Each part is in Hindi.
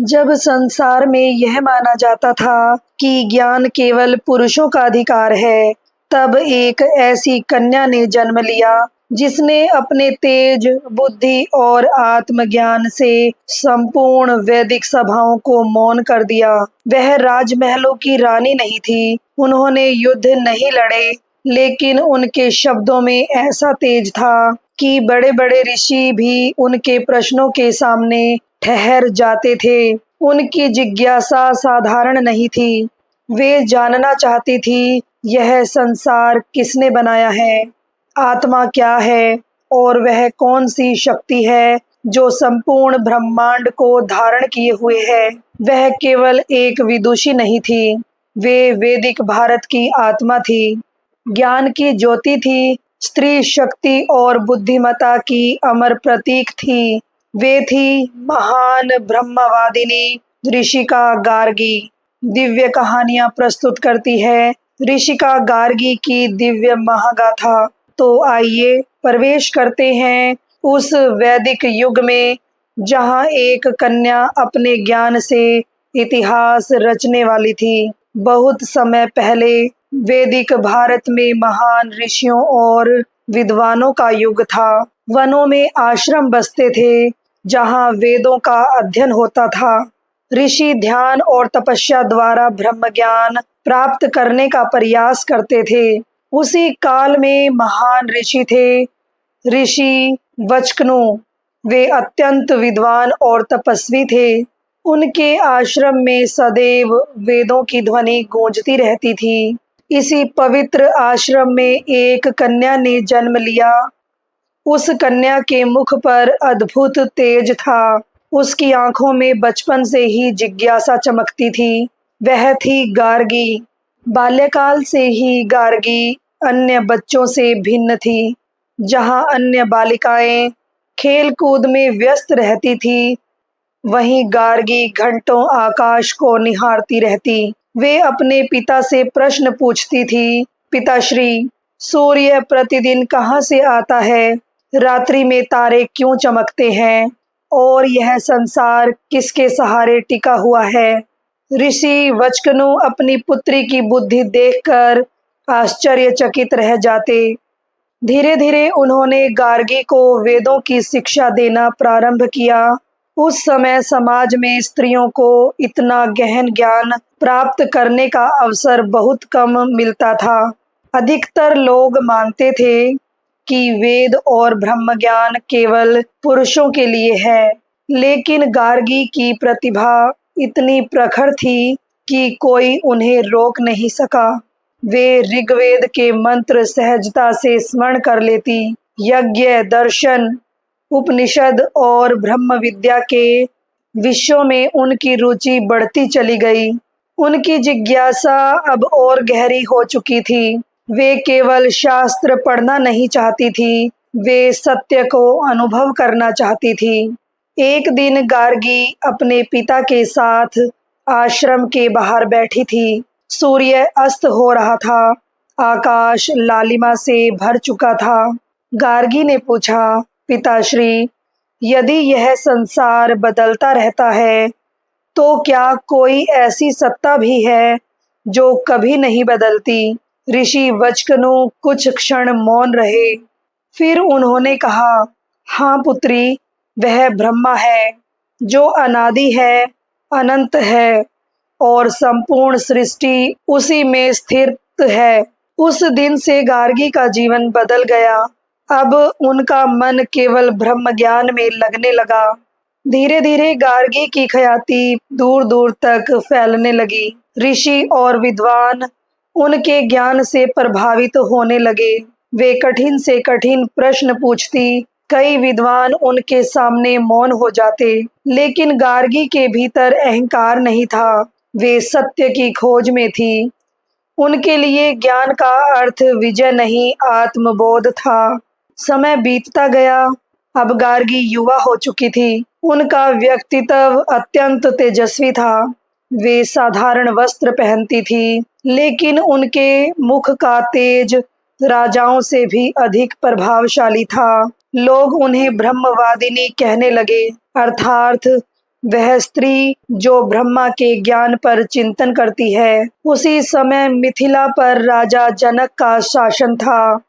जब संसार में यह माना जाता था कि ज्ञान केवल पुरुषों का अधिकार है, तब एक ऐसी कन्या ने जन्म लिया जिसने अपने तेज, बुद्धि और आत्मज्ञान से संपूर्ण वैदिक सभाओं को मौन कर दिया। वह राजमहलों की रानी नहीं थी, उन्होंने युद्ध नहीं लड़े, लेकिन उनके शब्दों में ऐसा तेज था कि बड़े-बड़े ऋषि भी उनके प्रश्नों के सामने ठहर जाते थे। उनकी जिज्ञासा साधारण नहीं थी। वे जानना चाहती थी, यह संसार किसने बनाया है, आत्मा क्या है और वह कौन सी शक्ति है जो संपूर्ण ब्रह्मांड को धारण किए हुए है। वह केवल एक विदुषी नहीं थी, वे वैदिक भारत की आत्मा थी, ज्ञान की ज्योति थी, स्त्री शक्ति और बुद्धिमता की अमर प्रतीक थी। वे थी महान ब्रह्मवादिनी ऋषिका गार्गी। दिव्य कहानियां प्रस्तुत करती है ऋषिका गार्गी की दिव्य महागाथा। तो आइए प्रवेश करते हैं उस वैदिक युग में जहां एक कन्या अपने ज्ञान से इतिहास रचने वाली थी। बहुत समय पहले वैदिक भारत में महान ऋषियों और विद्वानों का युग था। वनों में आश्रम बसते थे जहां वेदों का अध्ययन होता था। ऋषि ध्यान और तपस्या द्वारा ब्रह्म ज्ञान प्राप्त करने का प्रयास करते थे। उसी काल में महान ऋषि थे ऋषि वचकनु। वे अत्यंत विद्वान और तपस्वी थे। उनके आश्रम में सदैव वेदों की ध्वनि गूंजती रहती थी। इसी पवित्र आश्रम में एक कन्या ने जन्म लिया। उस कन्या के मुख पर अद्भुत तेज था। उसकी आंखों में बचपन से ही जिज्ञासा चमकती थी। वह थी गार्गी। बाल्यकाल से ही गार्गी अन्य बच्चों से भिन्न थी। जहां अन्य बालिकाएं खेल कूद में व्यस्त रहती थी, वहीं गार्गी घंटों आकाश को निहारती रहती। वे अपने पिता से प्रश्न पूछती थी, पिताश्री, सूर्य प्रतिदिन कहाँ से आता है, रात्रि में तारे क्यों चमकते हैं और यह संसार किसके सहारे टिका हुआ है। ऋषि वचकनु अपनी पुत्री की बुद्धि देखकर आश्चर्यचकित रह जाते। धीरे धीरे उन्होंने गार्गी को वेदों की शिक्षा देना प्रारंभ किया। उस समय समाज में स्त्रियों को इतना गहन ज्ञान प्राप्त करने का अवसर बहुत कम मिलता था। अधिकतर लोग मानते थे कि वेद और ब्रह्म ज्ञान केवल पुरुषों के लिए है, लेकिन गार्गी की प्रतिभा इतनी प्रखर थी कि कोई उन्हें रोक नहीं सका। वे ऋग्वेद के मंत्र सहजता से स्मरण कर लेती। यज्ञ, दर्शन, उपनिषद और ब्रह्म विद्या के विषयों में उनकी रुचि बढ़ती चली गई। उनकी जिज्ञासा अब और गहरी हो चुकी थी। वे केवल शास्त्र पढ़ना नहीं चाहती थी, वे सत्य को अनुभव करना चाहती थी। एक दिन गार्गी अपने पिता के साथ आश्रम के बाहर बैठी थी। सूर्य अस्त हो रहा था, आकाश लालिमा से भर चुका था। गार्गी ने पूछा, पिताश्री, यदि यह संसार बदलता रहता है, तो क्या कोई ऐसी सत्ता भी है जो कभी नहीं बदलती। ऋषि वचकनु कुछ क्षण मौन रहे। फिर उन्होंने कहा, हाँ पुत्री, वह ब्रह्मा है जो अनादि है, अनंत है और संपूर्ण सृष्टि उसी में स्थित है। उस दिन से गार्गी का जीवन बदल गया। अब उनका मन केवल ब्रह्म ज्ञान में लगने लगा। धीरे धीरे गार्गी की ख्याति दूर दूर तक फैलने लगी। ऋषि और विद्वान उनके ज्ञान से प्रभावित होने लगे। वे कठिन से कठिन प्रश्न पूछती। कई विद्वान उनके सामने मौन हो जाते, लेकिन गार्गी के भीतर अहंकार नहीं था। वे सत्य की खोज में थी। उनके लिए ज्ञान का अर्थ विजय नहीं, आत्मबोध था। समय बीतता गया। अब गार्गी युवा हो चुकी थी। उनका व्यक्तित्व अत्यंत तेजस्वी था। वे साधारण वस्त्र पहनती थी, लेकिन उनके मुख का तेज राजाओं से भी अधिक प्रभावशाली था। लोग उन्हें ब्रह्मवादिनी कहने लगे, अर्थात वह स्त्री जो ब्रह्मा के ज्ञान पर चिंतन करती है। उसी समय मिथिला पर राजा जनक का शासन था।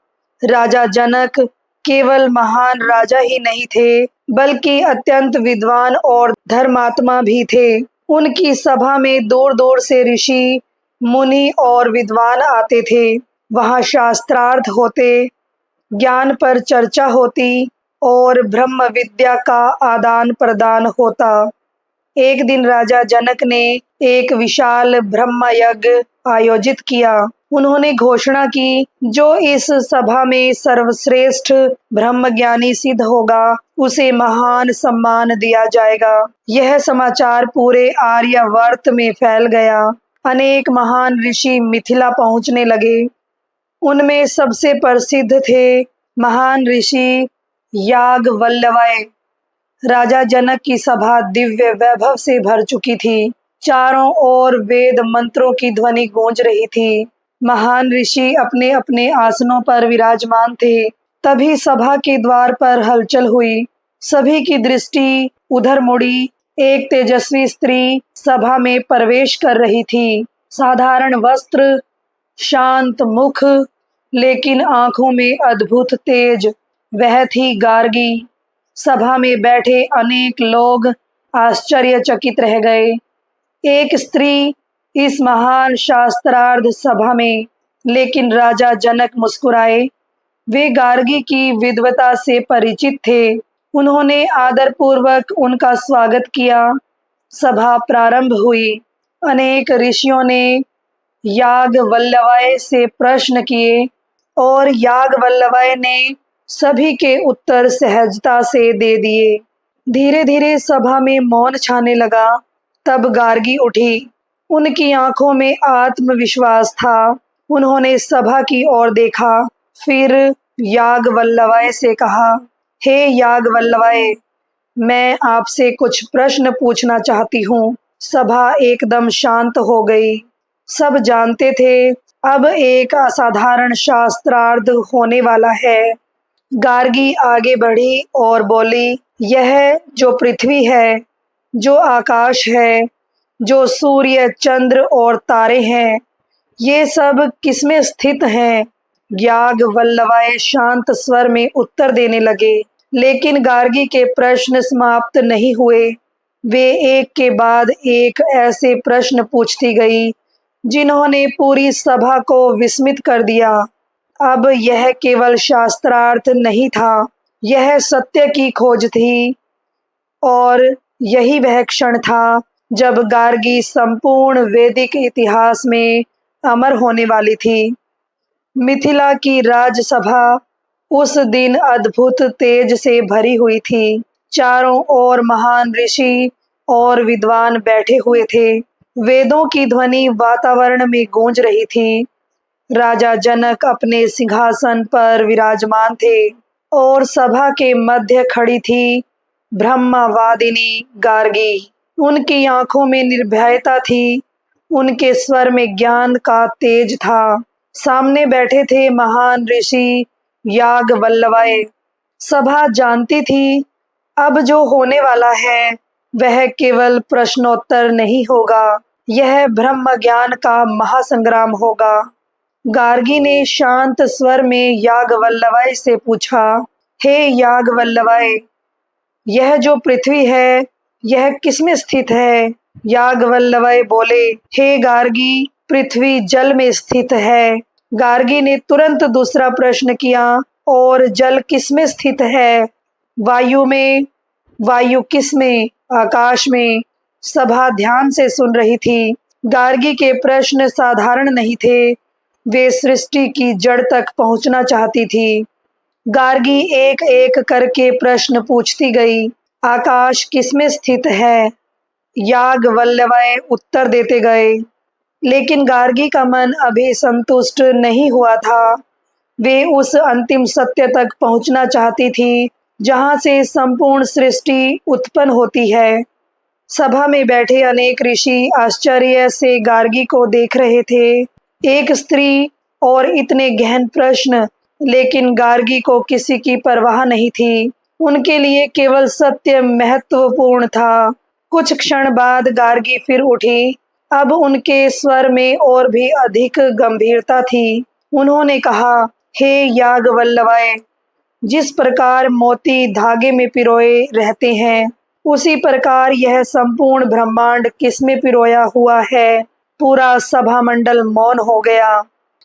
राजा जनक केवल महान राजा ही नहीं थे, बल्कि अत्यंत विद्वान और धर्मात्मा भी थे। उनकी सभा में दूर दूर से ऋषि, मुनि और विद्वान आते थे। वहाँ शास्त्रार्थ होते, ज्ञान पर चर्चा होती और ब्रह्म विद्या का आदान प्रदान होता। एक दिन राजा जनक ने एक विशाल ब्रह्म यज्ञ आयोजित किया। उन्होंने घोषणा की, जो इस सभा में सर्वश्रेष्ठ ब्रह्मज्ञानी सिद्ध होगा, उसे महान सम्मान दिया जाएगा। यह समाचार पूरे आर्यावर्त में फैल गया। अनेक महान ऋषि मिथिला पहुंचने लगे। उनमें सबसे प्रसिद्ध थे महान ऋषि याज्ञवल्क्य। राजा जनक की सभा दिव्य वैभव से भर चुकी थी। चारों ओर वेद मंत्रों की ध्वनि गूंज रही थी। महान ऋषि अपने अपने आसनों पर विराजमान थे। तभी सभा के द्वार पर हलचल हुई। सभी की दृष्टि उधर मुड़ी। एक तेजस्वी स्त्री सभा में प्रवेश कर रही थी। साधारण वस्त्र, शांत मुख, लेकिन आंखों में अद्भुत तेज। वह थी गार्गी। सभा में बैठे अनेक लोग आश्चर्यचकित रह गए। एक स्त्री इस महान शास्त्रार्थ सभा में, लेकिन राजा जनक मुस्कुराए। वे गार्गी की विद्वता से परिचित थे। उन्होंने आदरपूर्वक उनका स्वागत किया। सभा प्रारंभ हुई। अनेक ऋषियों ने याज्ञवल्क्य से प्रश्न किए और याज्ञवल्क्य ने सभी के उत्तर सहजता से दे दिए। धीरे धीरे सभा में मौन छाने लगा। तब गार्गी उठी। उनकी आंखों में आत्मविश्वास था। उन्होंने सभा की ओर देखा, फिर याज्ञवल्क्य से कहा, हे याज्ञवल्क्य, मैं आपसे कुछ प्रश्न पूछना चाहती हूँ। सभा एकदम शांत हो गई। सब जानते थे अब एक असाधारण शास्त्रार्थ होने वाला है। गार्गी आगे बढ़ी और बोली, यह जो पृथ्वी है, जो आकाश है, जो सूर्य, चंद्र और तारे हैं, ये सब किसमें स्थित हैं? याज्ञवल्क्य शांत स्वर में उत्तर देने लगे। लेकिन गार्गी के प्रश्न समाप्त नहीं हुए। वे एक के बाद एक ऐसे प्रश्न पूछती गई जिन्होंने पूरी सभा को विस्मित कर दिया। अब यह केवल शास्त्रार्थ नहीं था, यह सत्य की खोज थी। और यही वह क्षण था जब गार्गी संपूर्ण वैदिक इतिहास में अमर होने वाली थी। मिथिला की राजसभा उस दिन अद्भुत तेज से भरी हुई थी। चारों ओर महान ऋषि और विद्वान बैठे हुए थे। वेदों की ध्वनि वातावरण में गूंज रही थी। राजा जनक अपने सिंहासन पर विराजमान थे और सभा के मध्य खड़ी थी ब्रह्मवादिनी गार्गी। उनकी आंखों में निर्भयता थी। उनके स्वर में ज्ञान का तेज था। सामने बैठे थे महान ऋषि याज्ञवल्क्य। सभा जानती थी अब जो होने वाला है वह केवल प्रश्नोत्तर नहीं होगा, यह ब्रह्म ज्ञान का महासंग्राम होगा। गार्गी ने शांत स्वर में याज्ञवल्क्य से पूछा, हे याज्ञवल्क्य, यह जो पृथ्वी है यह किसमें स्थित है? याज्ञवल्क्य बोले, हे गार्गी, पृथ्वी जल में स्थित है। गार्गी ने तुरंत दूसरा प्रश्न किया, और जल किसमें स्थित है? वायु में। वायु किसमें? आकाश में। सभा ध्यान से सुन रही थी। गार्गी के प्रश्न साधारण नहीं थे, वे सृष्टि की जड़ तक पहुंचना चाहती थी। गार्गी एक एक करके प्रश्न पूछती गई। आकाश किसमें स्थित है? याज्ञवल्क्य उत्तर देते गए। लेकिन गार्गी का मन अभी संतुष्ट नहीं हुआ था। वे उस अंतिम सत्य तक पहुंचना चाहती थी जहां से संपूर्ण सृष्टि उत्पन्न होती है। सभा में बैठे अनेक ऋषि आश्चर्य से गार्गी को देख रहे थे। एक स्त्री और इतने गहन प्रश्न, लेकिन गार्गी को किसी की परवाह नहीं थी। उनके लिए केवल सत्य महत्वपूर्ण था। कुछ क्षण बाद गार्गी फिर उठी। अब उनके स्वर में और भी अधिक गंभीरता थी। उन्होंने कहा, हे याज्ञवल्क्य, जिस प्रकार मोती धागे में पिरोए रहते हैं, उसी प्रकार यह संपूर्ण ब्रह्मांड किसमें पिरोया हुआ है? पूरा सभा मंडल मौन हो गया।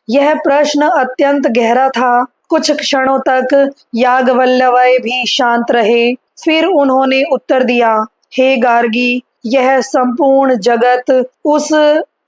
यह प्रश्न अत्यंत गहरा था। कुछ क्षणों तक याज्ञवल्क्य भी शांत रहे। फिर उन्होंने उत्तर दिया, हे गार्गी, यह संपूर्ण जगत उस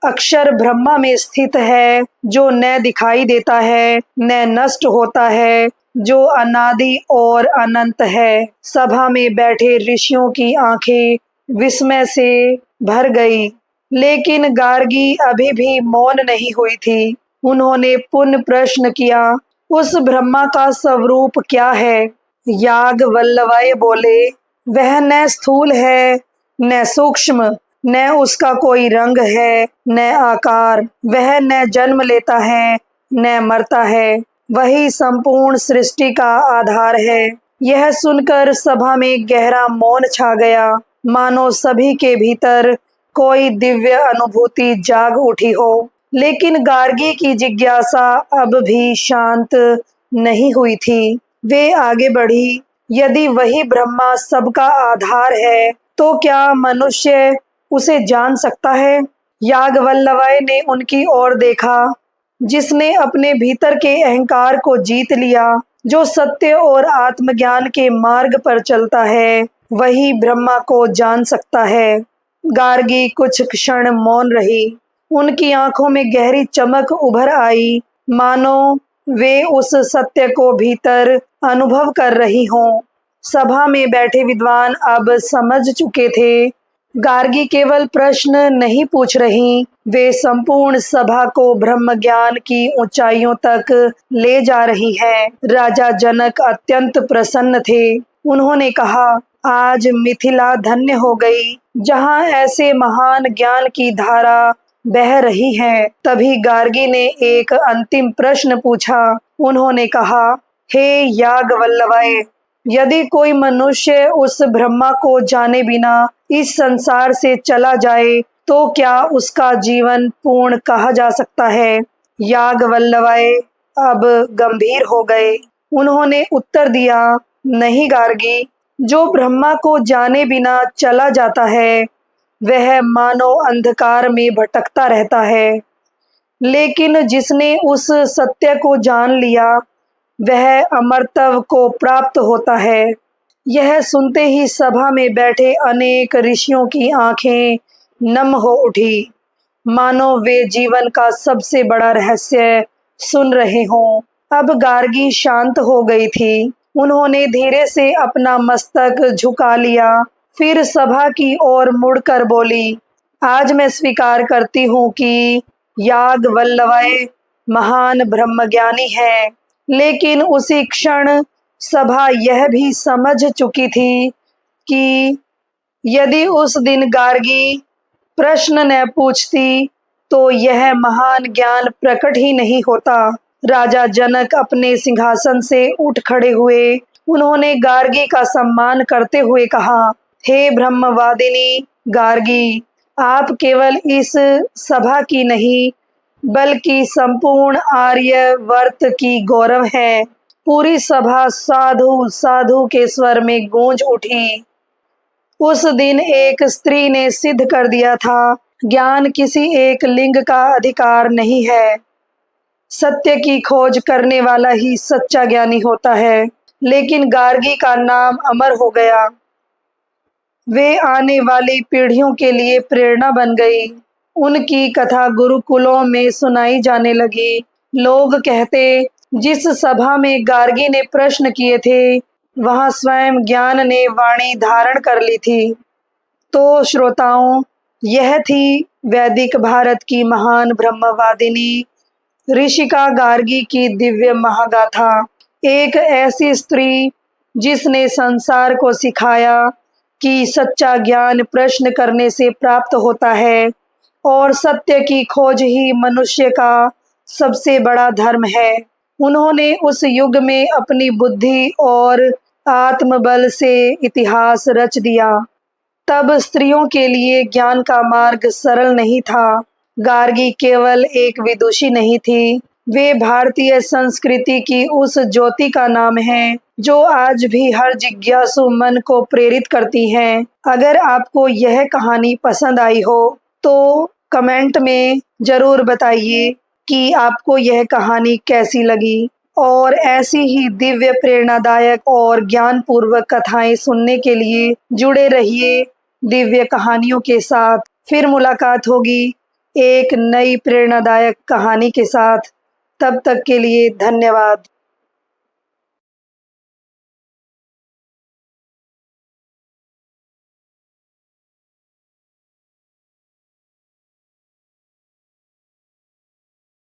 अक्षर ब्रह्मा में स्थित है, जो न दिखाई देता है न नष्ट होता है, जो अनादि और अनंत है। सभा में बैठे ऋषियों की आंखें विस्मय से भर गई, लेकिन गार्गी अभी भी मौन नहीं हुई थी। उन्होंने पुनः प्रश्न किया, उस ब्रह्मा का स्वरूप क्या है? याज्ञवल्क्य बोले, वह न स्थूल है न सूक्ष्म, न उसका कोई रंग है न आकार। वह न जन्म लेता है न मरता है। वही संपूर्ण सृष्टि का आधार है। यह सुनकर सभा में गहरा मौन छा गया, मानो सभी के भीतर कोई दिव्य अनुभूति जाग उठी हो। लेकिन गार्गी की जिज्ञासा अब भी शांत नहीं हुई थी। वे आगे बढ़ी, यदि वही ब्रह्मा सबका आधार है, तो क्या मनुष्य उसे जान सकता है? याज्ञवल्क्य ने उनकी ओर देखा। जिसने अपने भीतर के अहंकार को जीत लिया, जो सत्य और आत्मज्ञान के मार्ग पर चलता है, वही ब्रह्मा को जान सकता है। गार्गी कुछ क्षण मौन रही। उनकी आंखों में गहरी चमक उभर आई, मानो वे उस सत्य को भीतर अनुभव कर रही हों। सभा में बैठे विद्वान अब समझ चुके थे, गार्गी केवल प्रश्न नहीं पूछ रही, वे संपूर्ण सभा को ब्रह्म ज्ञान की ऊंचाइयों तक ले जा रही हैं। राजा जनक अत्यंत प्रसन्न थे। उन्होंने कहा, आज मिथिला धन्य हो गई, जहां ऐसे महान ज्ञान की धारा बह रही है। तभी गार्गी ने एक अंतिम प्रश्न पूछा। उन्होंने कहा, हे याज्ञवल्क्य, यदि कोई मनुष्य उस ब्रह्मा को जाने बिना इस संसार से चला जाए, तो क्या उसका जीवन पूर्ण कहा जा सकता है? याज्ञवल्क्य अब गंभीर हो गए। उन्होंने उत्तर दिया, नहीं गार्गी, जो ब्रह्मा को जाने बिना चला जाता है, वह मानो अंधकार में भटकता रहता है, लेकिन जिसने उस सत्य को जान लिया, वह अमरत्व को प्राप्त होता है। यह सुनते ही सभा में बैठे अनेक ऋषियों की आंखें नम हो उठी, मानो वे जीवन का सबसे बड़ा रहस्य सुन रहे हों। अब गार्गी शांत हो गई थी। उन्होंने धीरे से अपना मस्तक झुका लिया, फिर सभा की ओर मुड़कर बोली, आज मैं स्वीकार करती हूँ कि याज्ञवल्क्य महान ब्रह्मज्ञानी है। लेकिन उसी क्षण सभा यह भी समझ चुकी थी कि यदि उस दिन गार्गी प्रश्न न पूछती, तो यह महान ज्ञान प्रकट ही नहीं होता। राजा जनक अपने सिंहासन से उठ खड़े हुए। उन्होंने गार्गी का सम्मान करते हुए कहा, हे ब्रह्मवादिनी गार्गी, आप केवल इस सभा की नहीं, बल्कि संपूर्ण आर्यवर्त की गौरव है। पूरी सभा साधु साधु के स्वर में गूंज उठी। उस दिन एक स्त्री ने सिद्ध कर दिया था, ज्ञान किसी एक लिंग का अधिकार नहीं है। सत्य की खोज करने वाला ही सच्चा ज्ञानी होता है। लेकिन गार्गी का नाम अमर हो गया। वे आने वाली पीढ़ियों के लिए प्रेरणा बन गई। उनकी कथा गुरुकुलों में सुनाई जाने लगी। लोग कहते, जिस सभा में गार्गी ने प्रश्न किए थे, वहां स्वयं ज्ञान ने वाणी धारण कर ली थी। तो श्रोताओं, यह थी वैदिक भारत की महान ब्रह्मवादिनी ऋषिका गार्गी की दिव्य महागाथा। एक ऐसी स्त्री जिसने संसार को सिखाया कि सच्चा ज्ञान प्रश्न करने से प्राप्त होता है और सत्य की खोज ही मनुष्य का सबसे बड़ा धर्म है। उन्होंने उस युग में अपनी बुद्धि और आत्मबल से इतिहास रच दिया। तब स्त्रियों के लिए ज्ञान का मार्ग सरल नहीं था। गार्गी केवल एक विदुषी नहीं थी, वे भारतीय संस्कृति की उस ज्योति का नाम है जो आज भी हर जिज्ञासु मन को प्रेरित करती हैं। अगर आपको यह कहानी पसंद आई हो तो कमेंट में ज़रूर बताइए कि आपको यह कहानी कैसी लगी, और ऐसी ही दिव्य, प्रेरणादायक और ज्ञानपूर्वक कथाएं सुनने के लिए जुड़े रहिए दिव्य कहानियों के साथ। फिर मुलाकात होगी एक नई प्रेरणादायक कहानी के साथ। तब तक के लिए धन्यवाद।